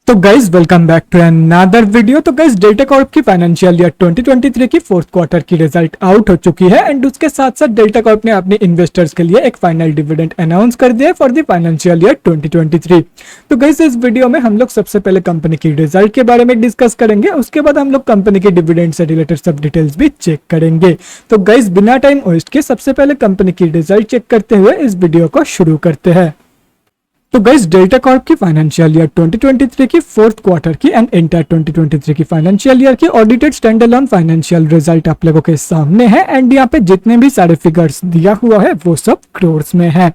तो guys welcome back to another video. तो guys Delta Corp की फाइनेंशियल ईयर 2023 की फोर्थ क्वार्टर की रिजल्ट आउट हो चुकी है एंड उसके साथ साथ डेल्टा कॉर्प ने अपने इन्वेस्टर्स के लिए एक फाइनल डिविडेंड अनाउंस कर दिया फॉर द फाइनेंशियल ईयर 2023। तो गाइज इस वीडियो में हम लोग सबसे पहले कंपनी की रिजल्ट के बारे में डिस्कस करेंगे, उसके बाद हम लोग कंपनी की डिविडेंड से रिलेटेड सब डिटेल्स भी चेक करेंगे। तो गाइज बिना टाइम वेस्ट के सबसे पहले कंपनी की रिजल्ट चेक करते हुए इस वीडियो को शुरू करते हैं। तो गाइस डेल्टा कॉर्प की फाइनेंशियल ईयर 2023 की फोर्थ क्वार्टर की एंड एंटायर 2023 की फाइनेंशियल ईयर की audited stand alone financial result आप लोगों के सामने है एंड यहाँ पे जितने भी सारे फिगर्स दिया हुआ है वो सब क्रोर्स में है।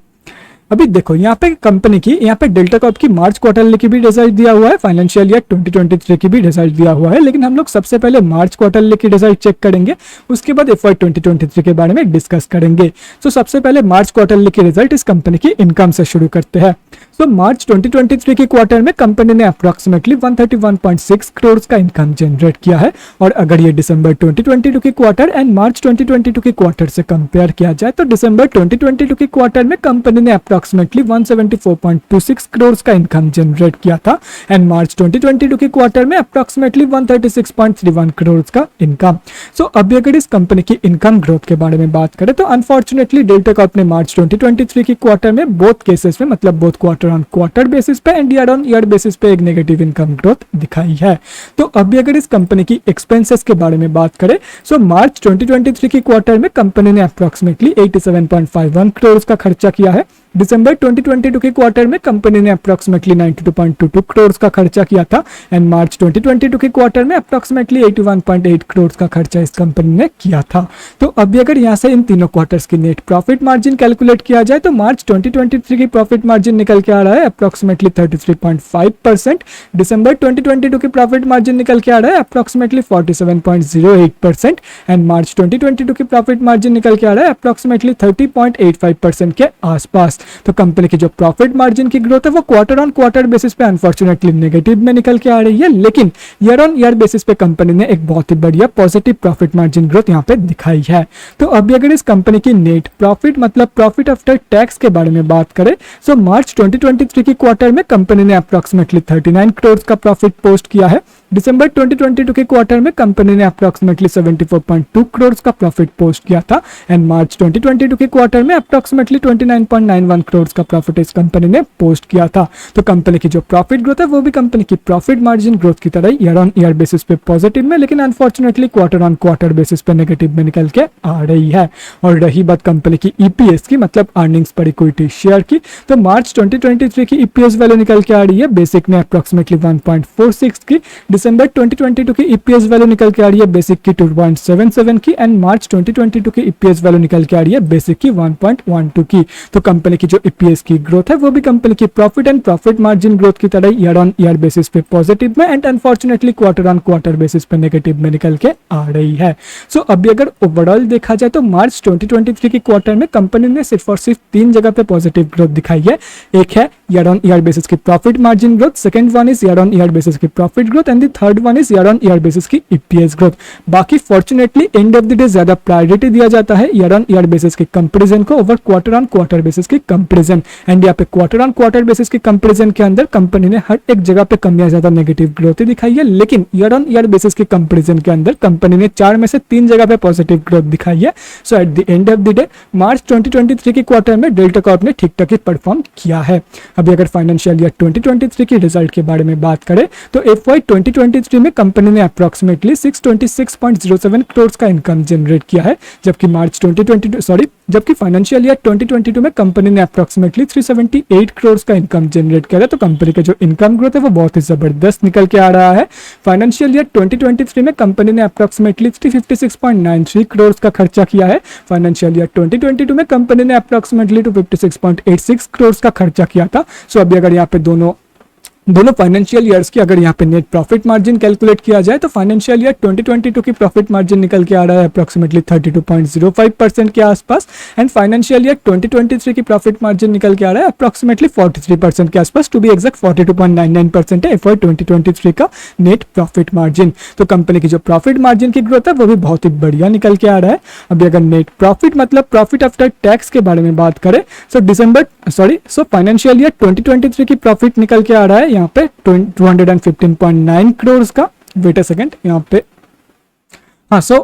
अभी देखो यहाँ पे कंपनी की यहाँ पे डेल्टा कॉर्प की मार्च क्वार्टर की भी रिजल्ट दिया हुआ है, फाइनेंशियल ईयर 2023 की भी रिजल्ट दिया हुआ है, लेकिन हम लोग सबसे पहले मार्च क्वार्टर की रिजल्ट चेक करेंगे, उसके बाद एफवाई 2023 के बारे में डिस्कस करेंगे। तो सबसे पहले मार्च क्वार्टर की रिजल्ट इस कंपनी की इनकम से शुरू करते हैं। तो मार्च 2023 के क्वार्टर में कंपनी ने अप्रोक्सीमेटली 131.6 करोड़ का इनकम जनरेट किया है और अगर ये दिसंबर 2022 के क्वार्टर एंड मार्च 2022 के क्वार्टर से कंपेयर किया जाए तो दिसंबर 2022 के क्वार्टर में कंपनी ने अप्रोक्सीमेटली 174.26 करोड़ का इनकम जनरेट किया था एंड मार्च 2022 के क्वार्टर में अप्रोक्सीमेटली 136.31 करोड़ का इनकम। सो अभी अगर इस कंपनी की इनकम ग्रोथ के बारे में बात करें तो अनफॉर्चुनेटली डेल्टा कॉर्प ने मार्च 2023 के क्वार्टर में बोथ केसेस में मतलब both quarter on quarter basis पे and year on year basis पे एक नेगेटिव इनकम ग्रोथ दिखाई है। तो अभी अगर इस कंपनी की एक्सपेंसेस के बारे में बात करें सो मार्च 2023 के क्वार्टर में कंपनी ने अप्रोक्सीमेटली 87.51 करोड़ का खर्चा किया है। दिसंबर 2022 के क्वार्टर में कंपनी ने अप्रोक्सीमेटली 92.22 करोड़ का खर्चा किया था एंड मार्च 2022 के क्वार्टर में अप्रोक्सीमेटली 81.8 करोड़ का खर्चा इस कंपनी ने किया था। तो अभी अगर यहाँ से इन तीनों क्वार्टर्स की नेट प्रॉफिट मार्जिन कैलकुलेट किया जाए तो मार्च 2023 की प्रॉफिट मार्जिन निकल के आ रहा है अप्रोक्सीमेटली 33.5%, दिसंबर 2022 की प्रॉफिट मार्जिन निकल के आ रहा है अप्रोक्सीमेटली 47.08% एंड मार्च 2022 की प्रॉफिट मार्जिन निकल के आ रहा है अप्रोक्सीमेटली 30.85% के आसपास। तो कंपनी की जो प्रॉफिट मार्जिन की ग्रोथ है वो क्वार्टर ऑन क्वार्टर बेसिस पे अनफॉर्चुनेटली नेगेटिव में निकल के आ रही है, लेकिन ईयर ऑन ईयर बेसिस पे कंपनी ने एक बहुत ही बढ़िया पॉजिटिव प्रॉफिट मार्जिन ग्रोथ यहाँ पे दिखाई है। तो अभी अगर इस कंपनी की नेट प्रॉफिट मतलब प्रॉफिट आफ्टर टैक्स के बारे में बात करें सो मार्च 2023 की क्वार्टर में कंपनी ने अप्रोक्सीमेटली 39 करोड़ का प्रॉफिट पोस्ट किया है। दिसंबर 2022 के क्वार्टर में कंपनी ने अप्रोक्सीमेटली 74.2 करोड़ का प्रॉफिट पोस्ट किया था एंड मार्च 2022 के क्वार्टर में अप्रोक्सीमेटली 29.91 करोड़ का प्रॉफिट इस कंपनी ने पोस्ट किया था। तो कंपनी की जो प्रॉफिट ग्रोथ है वो भी कंपनी की प्रॉफिट मार्जिन ग्रोथ की तरह ईयर ऑन ईयर बेसिस पे पॉजिटिव में, लेकिन unfortunately quarter on quarter basis पे नेगेटिव में निकल के आ रही है। और रही बात कंपनी की ईपीएस की मतलब अर्निंग्स पर इक्विटी शेयर की, तो मार्च 2023 की ईपीएस वैल्यू निकल के आ रही है बेसिक में अप्रोक्सीमेटली 1.46 की, दिसंबर 2022 की ईपीएस वैल्यू निकल के आ रही है बेसिक की 2.77 की एंड मार्च 2022 की ईपीएस वैल्यू निकल के आ रही है बेसिक की 1.12 की। तो कंपनी की जो ईपीएस की ग्रोथ है वो भी कंपनी की profit and profit margin growth की तरह ईयर ऑन ईयर बेसिस पे पॉजिटिव में and unfortunately quarter on quarter basis पे नेगेटिव में निकल के आ रही है। सो अभी अगर ओवरऑल देखा जाए तो मार्च 2023 के क्वार्टर में कंपनी ने सिर्फ और सिर्फ 3 जगह पे पॉजिटिव ग्रोथ दिखाई है। एक है ईयर ऑन ईयर बेसिस की profit margin growth, second one is year on year basis की profit growth and the third one is year on year basis की ईपीएस ग्रोथ। बाकी fortunately end of the day ज्यादा priority दिया जाता है year on year basis की comparison को over quarter on quarter basis की कंपैरिजन एंड यहाँ पे क्वार्टर ऑन क्वार्टर बेसिस की कंपैरिजन के अंदर कंपनी ने हर एक जगह पे कम या ज्यादा नेगेटिव ग्रोथ ही दिखाई है, लेकिन ईयर ऑन ईयर बेसिस की कंपैरिजन के अंदर कंपनी ने 4 में से 3 जगह पे पॉजिटिव ग्रोथ दिखाई है। So at the end of the day March 2023 के क्वार्टर में डेल्टा कॉर्प ने ठीक ठाक ही परफॉर्म किया है। अभी अगर फाइनेंशियल ईयर 2023 की रिजल्ट के बारे में बात करें तो एफवाई 2023 में कंपनी ने अप्रोक्सीमेटली 626.07 करोड़ का इनकम जनरेट किया है, जबकि फाइनेंशियल ईयर 2022 में कंपनी ने अप्रोक्सीमेटली 378 करोड़ का इनकम जनरेट किया है। तो कंपनी का जो इनकम ग्रोथ है वो बहुत ही जबरदस्त निकल के आ रहा है। फाइनेंशियल ईयर 2023 में कंपनी ने अप्रोक्सीमेटली 356.93 करोड़ का खर्चा किया है। फाइनेंशियल ईयर 2022 में कंपनी ने अप्रोक्सीमेटली 256.86 करोड़ का खर्चा किया था। सो अभी अगर यहाँ पे दोनों फाइनेंशियल ईयर्स की अगर यहाँ पे नेट प्रॉफिट मार्जिन कैलकुलेट किया जाए तो फाइनेंशियल ईयर 2022 की प्रॉफिट मार्जिन निकल के आ रहा है अप्रोक्सीमेटली 32.05% के आसपास एंड फाइनेंशियल ईयर 2023 की प्रॉफिट मार्जिन निकल के आ रहा है अप्रोक्सीमेटली 43% के आसपास, टू बी एग्जैक्ट 42.99% है एफवाई 2023 का नेट प्रॉफिट मार्जिन। तो कंपनी की जो प्रॉफिट मार्जिन की ग्रोथ है वो भी बहुत ही बढ़िया निकल के आ रहा है। अभी अगर नेट प्रॉफिट मतलब प्रॉफिट आफ्टर टैक्स के बारे में बात करें सो फाइनेंशियल ईयर 2023 की प्रॉफिट निकल के आ रहा है यहाँ पे 215.9 करोड़ का। वेट अ सेकंड, यहाँ पे हाँ, सो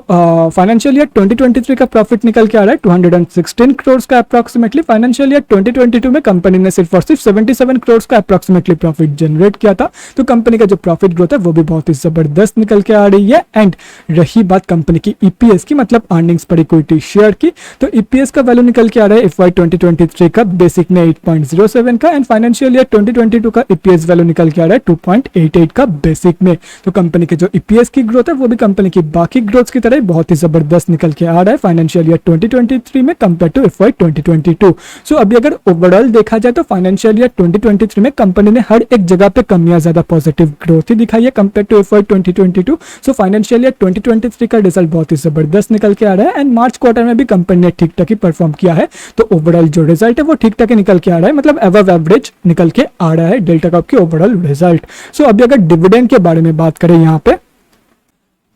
फाइनेंशियल ईयर 2023 का प्रॉफिट निकल के आ रहा है 216 करोड़ का अप्रॉक्सीमेटली। फाइनेंशियल ईयर 2022 में कंपनी ने सिर्फ और सिर्फ 77 करोड़ का अप्रॉक्सीमेटली प्रॉफिट जनरेट किया था। तो कंपनी का जो प्रॉफिट ग्रोथ है वो भी बहुत ही जबरदस्त निकल के आ रही है। एंड रही बात कंपनी की ईपीएस की, मतलब अर्निंग्स पर इक्विटी शेयर की, तो ईपीएस का वैल्यू निकल के आ रहा है FY 2023 का बेसिक में 8.07 का, एंड फाइनेंशियल ईयर 2022 का ईपीएस वैल्यू निकल के आ रहा है 2.88 का बेसिक में। तो कंपनी के जो ईपीएस की ग्रोथ है वो भी कंपनी की बाकी ग्रोथ की तरह बहुत ही जबरदस्त निकल के आ रहा है फाइनेंशियल ईयर 2023 में कंपेयर टू FY 2022। सो अभी अगर ओवरऑल देखा जाए तो फाइनेंशियल ईयर 2023 में कंपनी ने हर एक जगह पे कम या ज्यादा पॉजिटिव ग्रोथ ही दिखाई है compare to FY 2022। So financial year 2023 का रिजल्ट बहुत ही जबरदस्त निकल के आ रहा है। एंड मार्च क्वार्टर में भी कंपनी ने ठीक ठाक ही परफॉर्म किया है। तो ओवरऑल जो रिजल्ट है वो ठीक ठाक ही निकल के आ रहा है, मतलब अबव एवरेज निकल के आ रहा है डेल्टा कॉर्प की ओवरऑल रिजल्ट। सो अभी अगर डिविडेंड के बारे में बात करें यहाँ पे,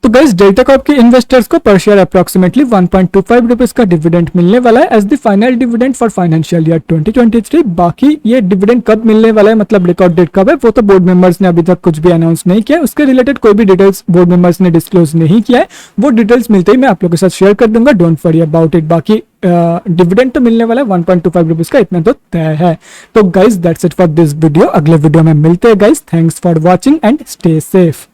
तो गाइस डेल्टा कॉर्प के इन्वेस्टर्स को पर शेयर अप्रॉक्सीमेटली 1.25 रुपीज का डिविडेंड मिलने वाला है as the final dividend for financial year 2023। बाकी ये डिविडेंड कब मिलने वाला है, मतलब रिकॉर्ड डेट कब है, वो तो बोर्ड मेंबर्स ने अभी तक कुछ भी अनाउंस नहीं किया। उसके रिलेटेड कोई भी डिटेल्स बोर्ड मेंबर्स ने डिस्क्लोज नहीं किया है। वो डिटेल्स मिलते ही मैं आप लोगों के साथ शेयर कर दूंगा, डोंट वरी अबाउट इट। बाकी डिविडेंड तो मिलने वाला है 1.25 रुपीज का, इतना तो तय है। तो guys that's it for this video. अगले वीडियो में मिलते हैं guys. Thanks for watching and stay safe.